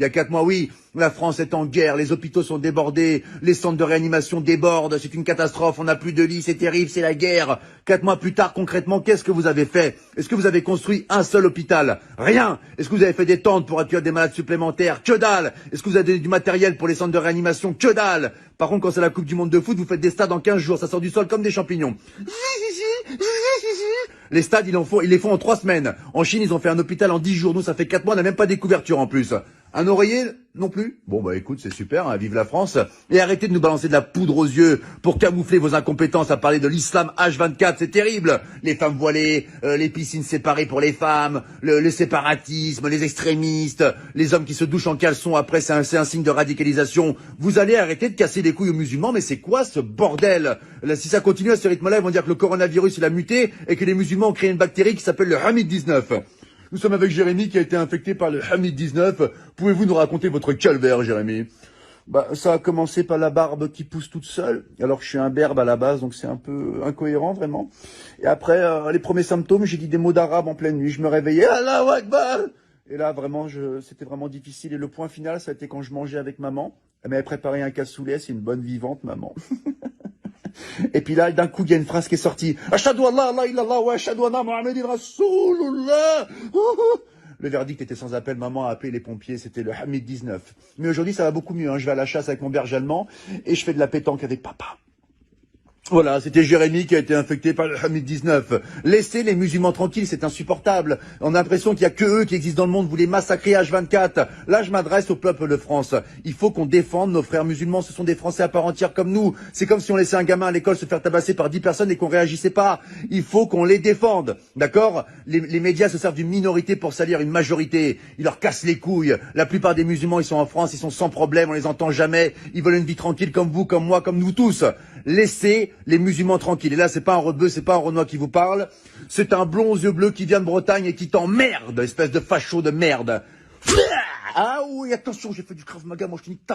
Il y a 4 mois, oui, la France est en guerre, les hôpitaux sont débordés, les centres de réanimation débordent, c'est une catastrophe, on n'a plus de lits, c'est terrible, c'est la guerre. 4 mois plus tard, concrètement, qu'est-ce que vous avez fait? Est-ce que vous avez construit un seul hôpital? Rien. Est-ce que vous avez fait des tentes pour accueillir des malades supplémentaires? Que dalle. Est-ce que vous avez donné du matériel pour les centres de réanimation? Que dalle. Par contre, quand c'est la Coupe du Monde de foot, vous faites des stades en 15 jours, ça sort du sol comme des champignons. Les stades, ils les font en 3 semaines. En Chine, ils ont fait un hôpital en 10 jours. Nous, ça fait 4 mois, on n'a même pas des couvertures en plus. Un oreiller? Non plus. Bon, bah écoute, c'est super, hein, vive la France. Et arrêtez de nous balancer de la poudre aux yeux pour camoufler vos incompétences à parler de l'islam H24, c'est terrible. Les femmes voilées, les piscines séparées pour les femmes, le séparatisme, les extrémistes, les hommes qui se douchent en caleçon après, c'est un signe de radicalisation. Vous allez arrêter de casser les couilles aux musulmans, mais c'est quoi ce bordel? Là, si ça continue à ce rythme-là, ils vont dire que le coronavirus, il a muté et que les musulmans ont créé une bactérie qui s'appelle le Hamid-19. Nous sommes avec Jérémy qui a été infecté par le Hamid-19. Pouvez-vous nous raconter votre calvaire, Jérémy? Bah, ça a commencé par la barbe qui pousse toute seule, alors que je suis un berbe à la base, donc c'est un peu incohérent, vraiment. Et après, les premiers symptômes, j'ai dit des mots d'arabe en pleine nuit. Je me réveillais, Allahu Akbar! Et là, vraiment, c'était vraiment difficile. Et le point final, ça a été quand je mangeais avec maman. Elle m'avait préparé un cassoulet, c'est une bonne vivante, maman. Et puis là, d'un coup, il y a une phrase qui est sortie. Ashhadu an la ilaha illallah wa ashhadu anna Muhammadan Rasulullah. Le verdict était sans appel. Maman a appelé les pompiers. C'était le Hamid 19. Mais aujourd'hui, ça va beaucoup mieux. Hein. Je vais à la chasse avec mon berger allemand et je fais de la pétanque avec papa. Voilà, c'était Jérémy qui a été infecté par le Hamid-19. Laissez les musulmans tranquilles, c'est insupportable. On a l'impression qu'il y a que eux qui existent dans le monde, vous les massacrez H24. Là, je m'adresse au peuple de France. Il faut qu'on défende nos frères musulmans, ce sont des Français à part entière comme nous. C'est comme si on laissait un gamin à l'école se faire tabasser par 10 personnes et qu'on réagissait pas. Il faut qu'on les défende, d'accord? Les médias se servent d'une minorité pour salir une majorité. Ils leur cassent les couilles. La plupart des musulmans, ils sont en France, ils sont sans problème, on les entend jamais. Ils veulent une vie tranquille comme vous, comme moi, comme nous tous. Laissez les musulmans tranquilles. Et là, c'est pas un rebeu, c'est pas un Renoir qui vous parle. C'est un blond aux yeux bleus qui vient de Bretagne et qui t'emmerde, espèce de facho de merde. Ah oui, attention, j'ai fait du Krav Maga, moi je te nique ta